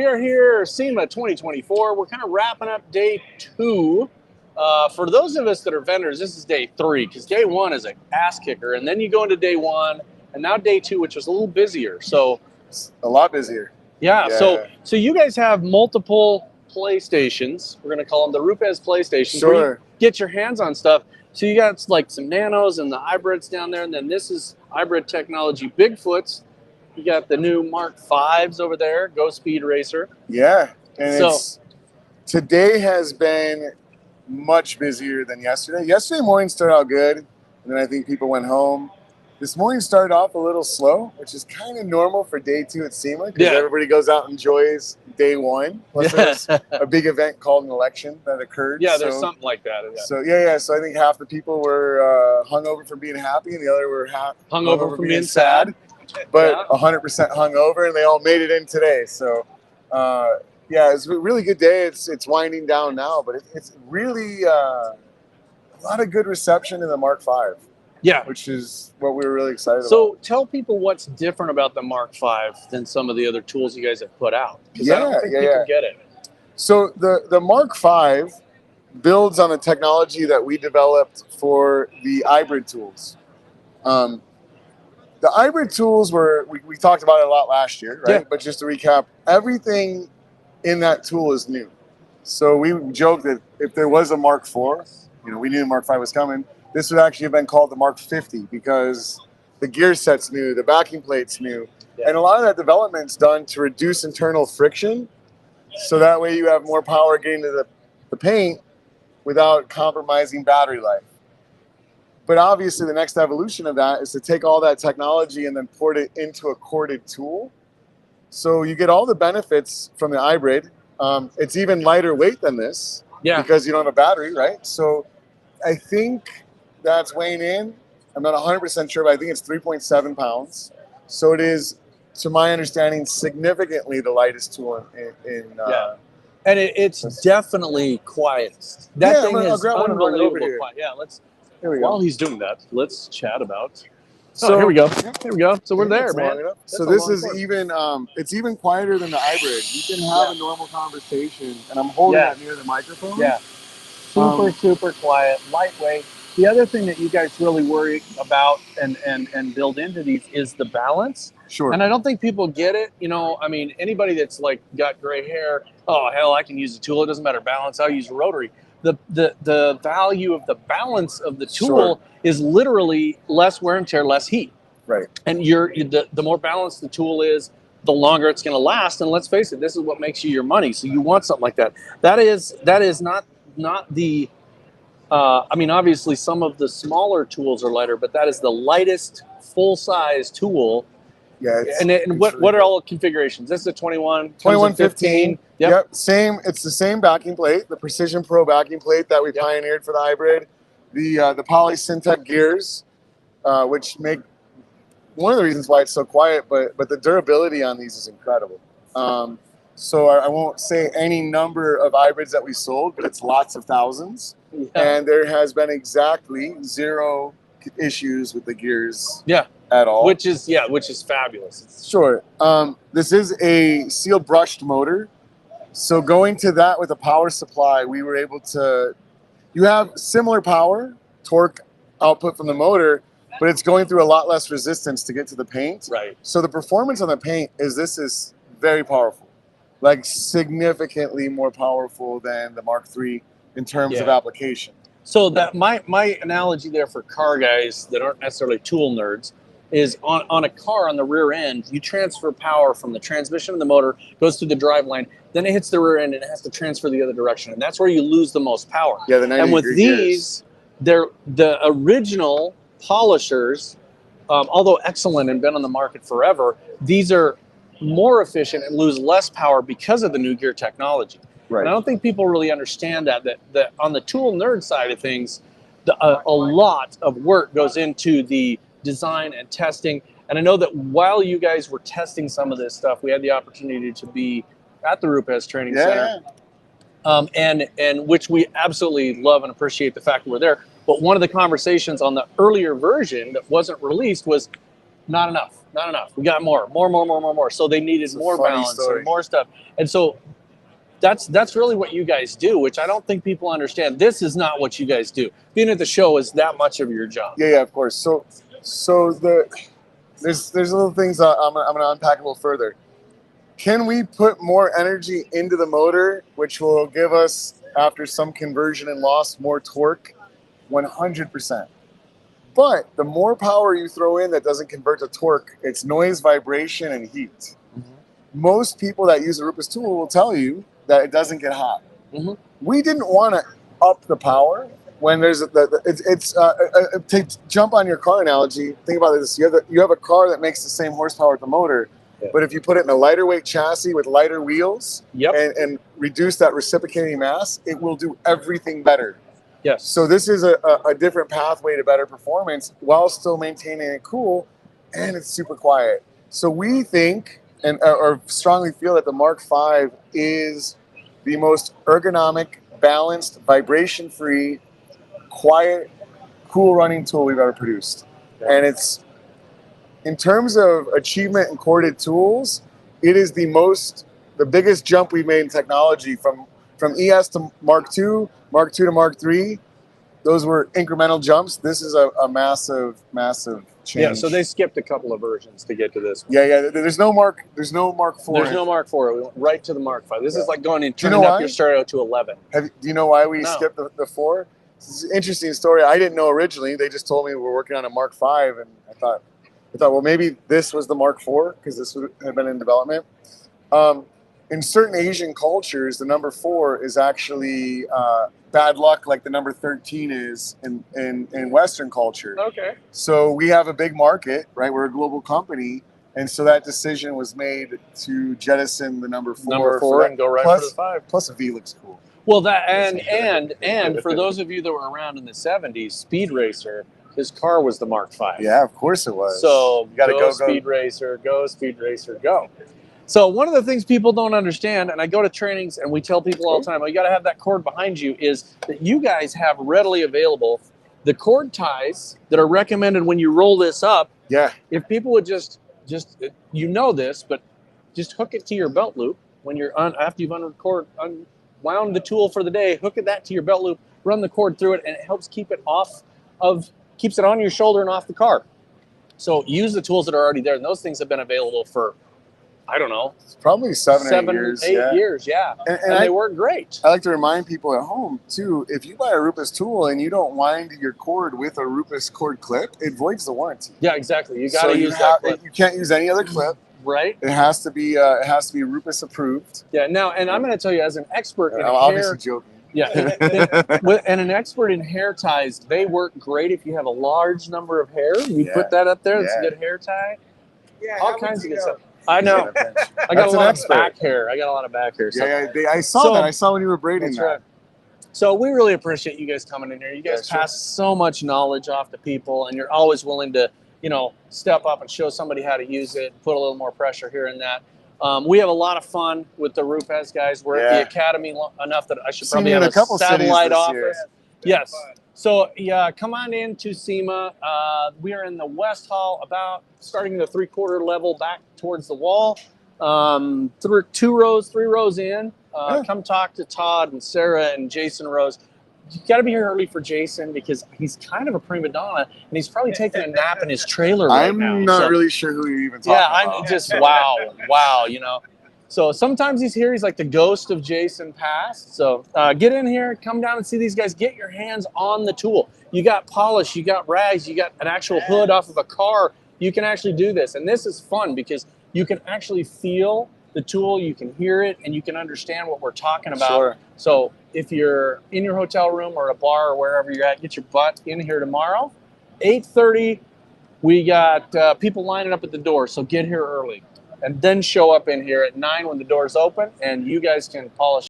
we are here, SEMA 2024. We're kind of wrapping up day 2. For those of us that are vendors, this is day 3, because day 1 is an ass kicker, and then you go into day 1, and now day 2, which is a little busier. So it's a lot busier. Yeah. So you guys have multiple playstations. We're going to call them the Rupes playstations. Sure. Where you get your hands on stuff. So you got like some nanos and the hybrids down there, and then this is hybrid technology Bigfoots. You got the new Mark 5s over there, Go Speed Racer. Yeah, and today has been much busier than yesterday. Yesterday morning started out good, and then I think people went home. This morning started off a little slow, which is kind of normal for day 2 at SEMA, because everybody goes out and enjoys day 1. Plus there's a big event called an election that occurred. Yeah, there's something like that. Yeah. So I think half the people were hungover for being happy, and the other were hungover for being sad. But 100% hungover, and they all made it in today. So, yeah, it's a really good day. It's winding down now, but it's really a lot of good reception in the Mark 5. Yeah, which is what we were really excited about. So tell people what's different about the Mark 5 than some of the other tools you guys have put out. Because I don't think people get it. So the Mark 5 builds on the technology that we developed for the hybrid tools. The hybrid tools we talked about it a lot last year, right? Yeah. But just to recap, everything in that tool is new. So we joked that if there was a Mark 4, we knew the Mark 5 was coming. This would actually have been called the Mark 50 because the gear set's new, the backing plate's new. Yeah. And a lot of that development's done to reduce internal friction. So that way you have more power getting to the paint without compromising battery life. But obviously the next evolution of that is to take all that technology and then port it into a corded tool. So you get all the benefits from the hybrid. It's even lighter weight than this because you don't have a battery, right? So I think that's weighing in. I'm not 100% sure, but I think it's 3.7 pounds. So it is, to my understanding, significantly the lightest tool in and it's definitely quietest. That thing is unbelievable quiet. Yeah, here we go. While he's doing that, let's chat about. So here we go. Here we go. So we're there, man. So this is even it's even quieter than the hybrid. You can have a normal conversation, and I'm holding that near the microphone. Yeah. Super quiet, lightweight. The other thing that you guys really worry about and build into these is the balance. Sure. And I don't think people get it. I mean, anybody that's like got gray hair, oh hell, I can use a tool. It doesn't matter balance. I'll use a rotary. The value of the balance of the tool is literally less wear and tear, less heat. Right. And the more balanced the tool is, the longer it's going to last. And let's face it, this is what makes you your money. So you want something like that. That is not the. I mean, obviously, some of the smaller tools are lighter, but that is the lightest full-size tool. Yeah. And what are all the configurations? This is a 21, 15. Yep. Same. It's the same backing plate, the Precision Pro backing plate that we pioneered for the hybrid. The Poly Syntec gears, which make one of the reasons why it's so quiet, but the durability on these is incredible. So I won't say any number of hybrids that we sold, but it's lots of thousands. Yeah. And there has been exactly 0 issues with the gears at all. Which is fabulous. Sure. This is a sealed brushed motor. So going to that with a power supply, we were able to, you have similar power, torque output from the motor, but it's going through a lot less resistance to get to the paint. Right. So the performance on the paint is very powerful. Like significantly more powerful than the Mark III in terms of application. So that my analogy there for car guys that aren't necessarily tool nerds is on a car on the rear end, you transfer power from the transmission of the motor, goes through the drive line, then it hits the rear end and it has to transfer the other direction. And that's where you lose the most power. Yeah, the 90 and with these, they're the original polishers, although excellent and been on the market forever, these are more efficient and lose less power because of the new gear technology. Right. And I don't think people really understand that on the tool nerd side of things, a lot of work goes into the design and testing. And I know that while you guys were testing some of this stuff, we had the opportunity to be at the Rupes Training Center, and which we absolutely love and appreciate the fact that we're there. But one of the conversations on the earlier version that wasn't released was not enough. not enough. We got more. So they needed more balance and more stuff. And so that's really what you guys do, which I don't think people understand. This is not what you guys do. Being at the show is that much of your job. Yeah, of course. So there's little things I'm gonna unpack a little further. Can we put more energy into the motor, which will give us, after some conversion and loss, more torque? 100%. But the more power you throw in that doesn't convert to torque, it's noise, vibration, and heat. Most people that use a Rupes tool will tell you that it doesn't get hot. We didn't want to up the power when there's to jump on your car analogy. Think about this: you have a car that makes the same horsepower with the motor, but if you put it in a lighter weight chassis with lighter wheels and reduce that reciprocating mass, it will do everything better. Yes. So this is a different pathway to better performance while still maintaining it cool, and it's super quiet. So we think or strongly feel that the Mark V is the most ergonomic, balanced, vibration-free, quiet, cool running tool we've ever produced. And it's, in terms of achievement in corded tools, it is the biggest jump we've made in technology from ES to Mark II to Mark III. Those were incremental jumps. This is a massive change. Yeah, so they skipped a couple of versions to get to this one. Yeah. There's no Mark IV. There's no Mark IV. We went right to the Mark V. This is like going and turning up your stereo to 11. Do you know why we skipped the 4? This is an interesting story. I didn't know originally. They just told me we're working on a Mark V, and I thought, well, maybe this was the Mark IV because this had been in development. In certain Asian cultures, the number 4 is actually bad luck, like the number 13 is in Western culture. Okay. So we have a big market, right? We're a global company, and so that decision was made to jettison the number 4 and go right for the 5. Plus a V looks cool. Well, that and for those of you that were around in the 70s, Speed Racer, his car was the Mark V. Yeah, of course it was. So you got to go Speed Racer, go Speed Racer, go. So one of the things people don't understand, and I go to trainings and we tell people all the time, well, you got to have that cord behind you, is that you guys have readily available the cord ties that are recommended when you roll this up. Yeah. If people would just you know this, but just hook it to your belt loop when you're after you've unwound the tool for the day, hook that to your belt loop, run the cord through it, and it helps keep it keeps it on your shoulder and off the car. So use the tools that are already there, and those things have been available for, I don't know, it's probably 7 or 8 years. And they work great. I like to remind people at home too, if you buy a Rupes tool and you don't wind your cord with a Rupes cord clip, it voids the warranty. Yeah, exactly. You got to use that clip. You can't use any other clip. Right. It has to be Rupes approved. Yeah. Now, and I'm going to tell you, as an expert in I'm obviously joking. Yeah, and an expert in hair ties, they work great if you have a large number of hair. You put that up there, it's a good hair tie. Yeah, all kinds of good stuff. I know. I got a lot of back hair. So. Yeah, I saw that. I saw when you were braiding that. Right. So we really appreciate you guys coming in here. You guys pass so much knowledge off to people, and you're always willing to, step up and show somebody how to use it, put a little more pressure here and that. We have a lot of fun with the Rupes guys. We're at the academy enough that I should probably have a satellite office. Yes. So come on in to SEMA. We are in the West Hall, about starting the 3/4 level back towards the wall. 3 rows in. Come talk to Todd and Sarah and Jason Rose. You got to be here early for Jason because he's kind of a prima donna and he's probably taking a nap in his trailer right now. I'm not really sure who you're even talking about. I'm just wow. So sometimes he's here. He's like the ghost of Jason past. So get in here, come down and see these guys. Get your hands on the tool. You got polish, you got rags, you got an actual hood off of a car. You can actually do this. And this is fun because you can actually feel the tool, you can hear it, and you can understand what we're talking about. Sure. So if you're in your hotel room or a bar or wherever you're at, get your butt in here tomorrow. 8:30, we got people lining up at the door, so get here early. And then show up in here at 9 when the doors open, and you guys can polish